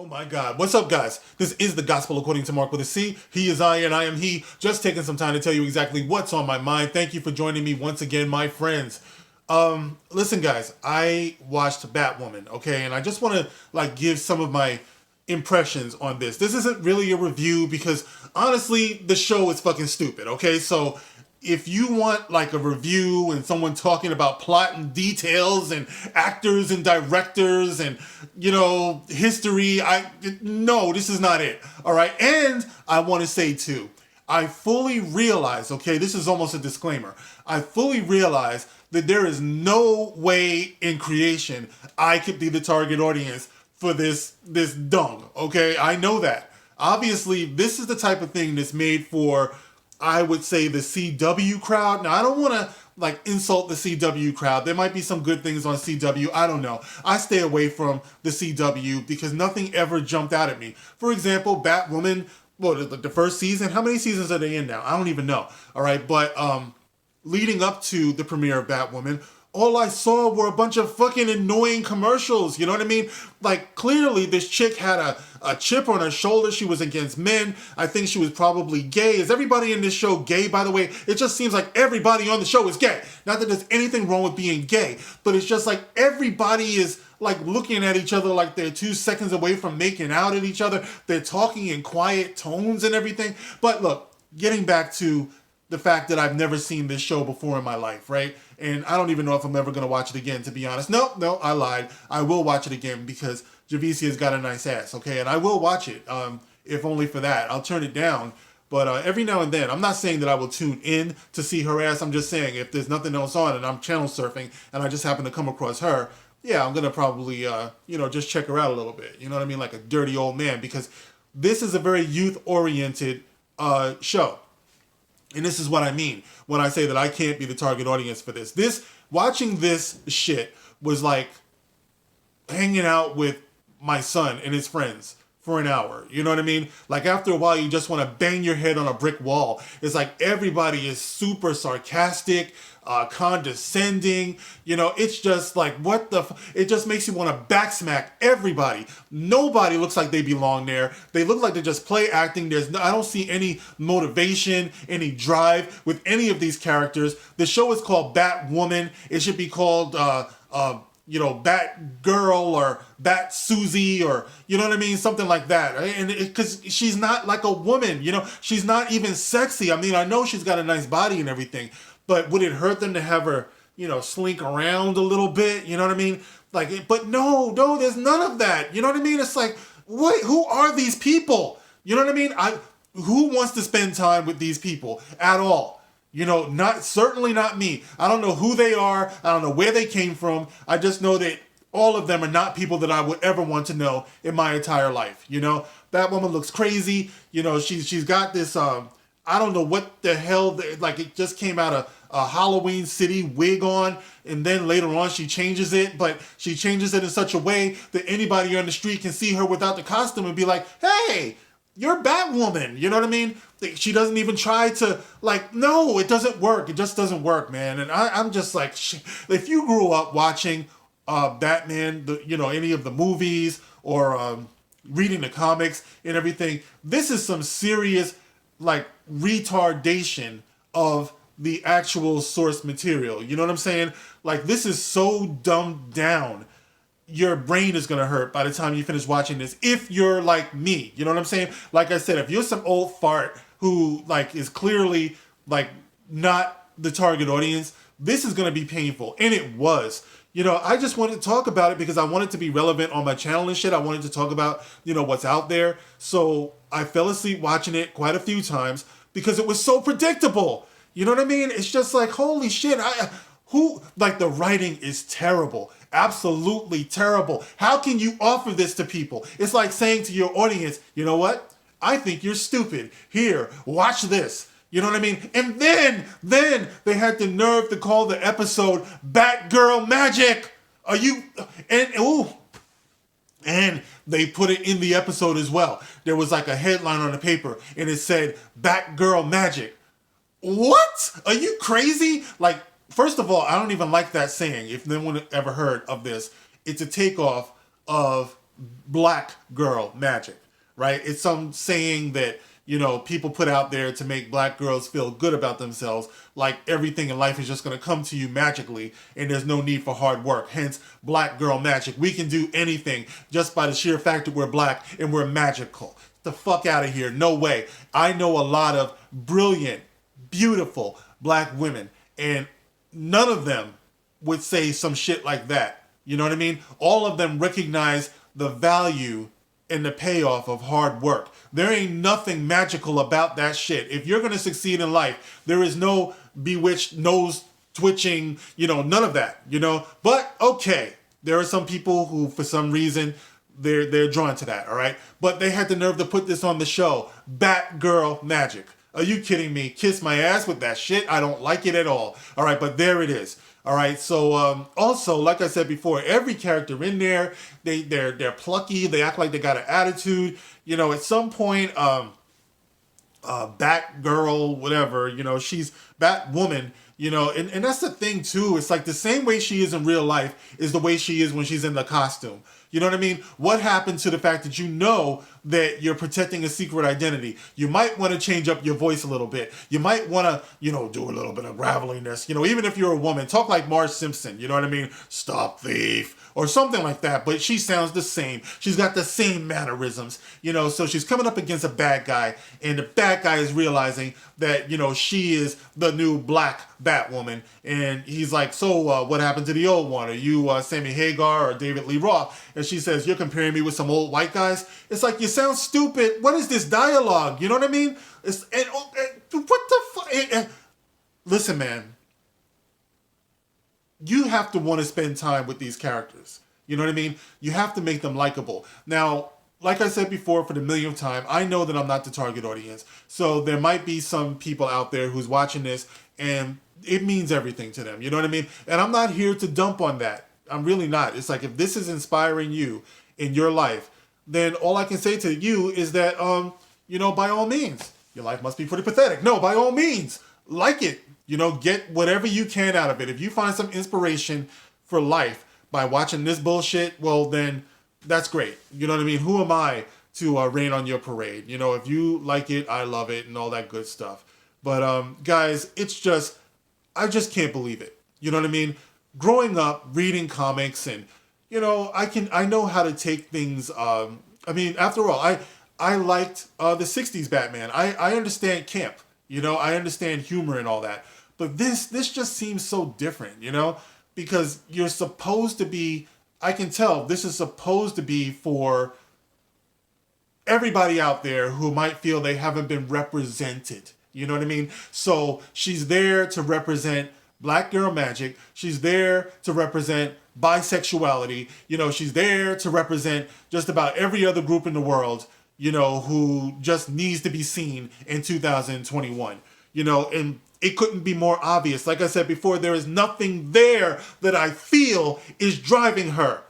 Oh my God. What's up, guys? This is the Gospel According to Mark with a C. He is I and I am he. Just taking some time to tell you exactly what's on my mind. Thank you for joining me once again, my friends. Listen, guys, I watched Batwoman, okay? And I just want to, give some of my impressions on this. This isn't really a review because, honestly, the show is fucking stupid, okay? So if you want a review and someone talking about plot and details and actors and directors and history, no, this is not it. All right. And I want to say too, I fully realize, okay, this is almost a disclaimer. I fully realize that there is no way in creation I could be the target audience for this dung. Okay. I know that. Obviously, this is the type of thing that's made for, I would say, the CW crowd. Now, I don't want to insult the CW crowd. There might be some good things on CW. I don't know. I stay away from the CW because nothing ever jumped out at me. For example, Batwoman, the first season, how many seasons are they in now? I don't even know. All right. But leading up to the premiere of Batwoman, all I saw were a bunch of fucking annoying commercials. You know what I mean? Clearly this chick had a chip on her shoulder. She was against men. I think she was probably gay. Is everybody in this show gay, by the way? It just seems like everybody on the show is gay. Not that there's anything wrong with being gay, but it's just everybody is looking at each other like they're 2 seconds away from making out at each other. They're talking in quiet tones and everything. But look, getting back to the fact that I've never seen this show before in my life, right? And I don't even know if I'm ever going to watch it again, to be honest. No, I lied. I will watch it again because Javicia's got a nice ass, okay? And I will watch it, if only for that. I'll turn it down. But every now and then, I'm not saying that I will tune in to see her ass. I'm just saying if there's nothing else on and I'm channel surfing and I just happen to come across her, yeah, I'm going to probably, just check her out a little bit. You know what I mean? Like a dirty old man. Because this is a very youth-oriented show. And this is what I mean when I say that I can't be the target audience for this. Watching this shit was like hanging out with my son and his friends for an hour. You know what I mean? After a while, you just want to bang your head on a brick wall. It's everybody is super sarcastic, condescending. It's just what the... It just makes you want to backsmack everybody. Nobody looks like they belong there. They look like they just play acting. I don't see any motivation, any drive with any of these characters. The show is called Batwoman. It should be called... Bat Girl or Bat Susie or, you know what I mean? Something like that. And because she's not like a woman, she's not even sexy. I mean, I know she's got a nice body and everything, but would it hurt them to have her, slink around a little bit? You know what I mean? But no, there's none of that. You know what I mean? It's what, who are these people? You know what I mean? Who wants to spend time with these people at all? Certainly not me. I don't know who they are. I don't know where they came from. I just know that all of them are not people that I would ever want to know in my entire life. Batwoman looks crazy. She's got this, I don't know what the hell, it just came out of a Halloween City wig on, and then later on she changes it, but she changes it in such a way that anybody on the street can see her without the costume and be like, hey, you're Batwoman. You know what I mean? She doesn't even try to, no, it doesn't work. It just doesn't work, man. And I'm just if you grew up watching Batman, any of the movies or reading the comics and everything, this is some serious, retardation of the actual source material. You know what I'm saying? This is so dumbed down. Your brain is going to hurt by the time you finish watching this if you're like me. You know what I'm saying? Like I said, if you're some old fart who is clearly not the target audience, this is going to be painful. And it was. I just wanted to talk about it because I wanted to be relevant on my channel and shit. I wanted to talk about, what's out there. So I fell asleep watching it quite a few times because it was so predictable. You know what I mean? It's just holy shit. The writing is terrible. Absolutely terrible. How can you offer this to people? It's like saying to your audience, you know what? I think you're stupid. Here, watch this. You know what I mean? And then they had the nerve to call the episode Batgirl Magic. Are you... And they put it in the episode as well. There was a headline on the paper and it said Batgirl Magic. What? Are you crazy? First of all, I don't even like that saying. If no one ever heard of this, it's a takeoff of black girl magic, right? It's some saying that, people put out there to make black girls feel good about themselves, like everything in life is just going to come to you magically and there's no need for hard work. Hence, black girl magic. We can do anything just by the sheer fact that we're black and we're magical. Get the fuck out of here. No way. I know a lot of brilliant, beautiful black women, and none of them would say some shit like that. You know what I mean? All of them recognize the value and the payoff of hard work. There ain't nothing magical about that shit. If you're going to succeed in life, there is no bewitched nose twitching, none of that, But okay, there are some people who, for some reason, they're drawn to that, all right? But they had the nerve to put this on the show. Batgirl magic. Are you kidding me? Kiss my ass with that shit. I don't like it at all. All right, but there it is. All right, so also, like I said before, every character in there, they're plucky. They act like they got an attitude. At some point, Batgirl, whatever, she's Batwoman, and that's the thing too. It's like the same way she is in real life is the way she is when she's in the costume. You know what I mean? What happened to the fact that that you're protecting a secret identity? You might want to change up your voice a little bit. You might want to, do a little bit of graveliness. Even if you're a woman, talk like Marge Simpson. You know what I mean? Stop thief. Or something like that, but she sounds the same. She's got the same mannerisms, so she's coming up against a bad guy, and the bad guy is realizing that, she is the new black Batwoman, and he's like, so what happened to the old one? Are you Sammy Hagar or David Lee Roth? And she says, you're comparing me with some old white guys? It's like, you sound stupid. What is this dialogue? You know what I mean? What the fuck? Listen, man. You have to want to spend time with these characters. You know what I mean? You have to make them likable. Now, like I said before for the millionth time, I know that I'm not the target audience. So there might be some people out there who's watching this and it means everything to them. You know what I mean? And I'm not here to dump on that. I'm really not. It's like, if this is inspiring you in your life, then all I can say to you is that, by all means, your life must be pretty pathetic. No, by all means, like it. Get whatever you can out of it. If you find some inspiration for life by watching this bullshit, well, then that's great. You know what I mean? Who am I to rain on your parade? If you like it, I love it, and all that good stuff. But guys, I just can't believe it. You know what I mean? Growing up, reading comics, and I know how to take things. After all, I liked the '60s Batman. I understand camp. I understand humor and all that. But this just seems so different, because you're supposed to be, I can tell this is supposed to be for everybody out there who might feel they haven't been represented. You know what I mean? So she's there to represent black girl magic. She's there to represent bisexuality. She's there to represent just about every other group in the world, who just needs to be seen in 2021. And it couldn't be more obvious. Like I said before, there is nothing there that I feel is driving her.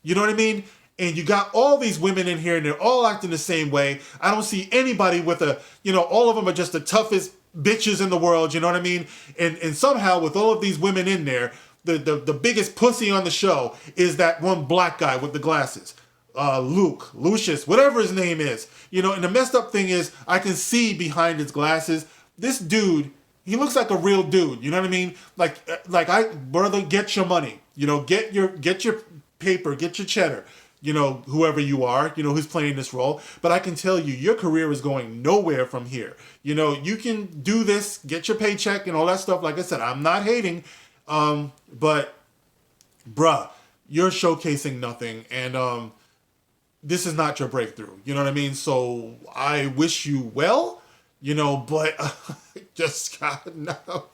You know what I mean? And you got all these women in here and they're all acting the same way. I don't see anybody with all of them are just the toughest bitches in the world. You know what I mean? And somehow with all of these women in there, the biggest pussy on the show is that one black guy with the glasses. Lucius, whatever his name is. And the messed up thing is I can see behind his glasses, this dude, he looks like a real dude. You know what I mean? Brother, get your money. Get your paper, get your cheddar. Whoever you are, who's playing this role. But I can tell you, your career is going nowhere from here. You can do this, get your paycheck and all that stuff. Like I said, I'm not hating. But, bruh, you're showcasing nothing. And this is not your breakthrough. You know what I mean? So I wish you well, but just got no,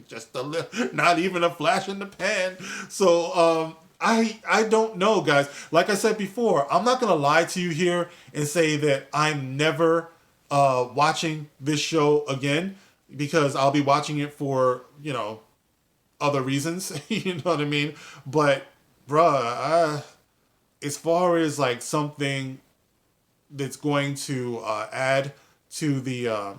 just a little, not even a flash in the pan. So, I don't know, guys. Like I said before, I'm not going to lie to you here and say that I'm never watching this show again, because I'll be watching it for, other reasons. You know what I mean? But, bruh, as far as like something that's going to add to the,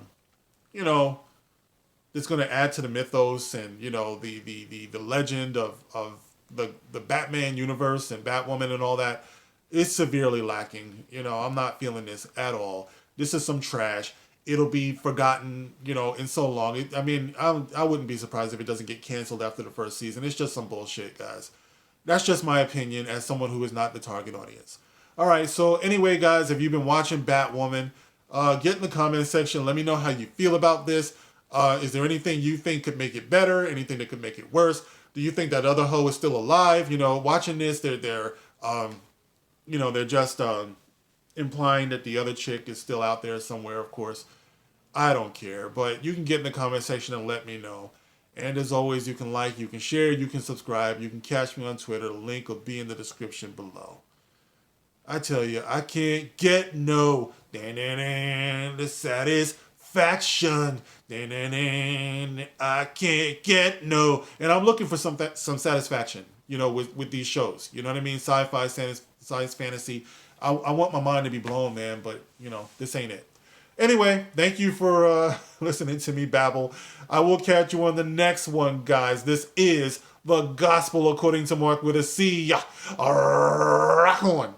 that's going to add to the mythos and, the legend of the Batman universe and Batwoman and all that, It's severely lacking. I'm not feeling this at all. This is some trash. It'll be forgotten, in so long. I wouldn't be surprised if it doesn't get canceled after the first season. It's just some bullshit, guys. That's just my opinion as someone who is not the target audience. All right, so anyway, guys, if you've been watching Batwoman, get in the comment section. Let me know how you feel about this. Is there anything you think could make it better? Anything that could make it worse? Do you think that other hoe is still alive? Watching this, they're just implying that the other chick is still out there somewhere. Of course, I don't care, but you can get in the comment section and let me know. And as always, you can like, you can share, you can subscribe, you can catch me on Twitter. The link will be in the description below. I tell you, I can't get no the satisfaction. I can't get no. And I'm looking for some satisfaction, with these shows. You know what I mean? Sci-fi, science fantasy. I want my mind to be blown, man, but, this ain't it. Anyway, thank you for listening to me babble. I will catch you on the next one, guys. This is The Gospel According to Mark with a C. Rock on.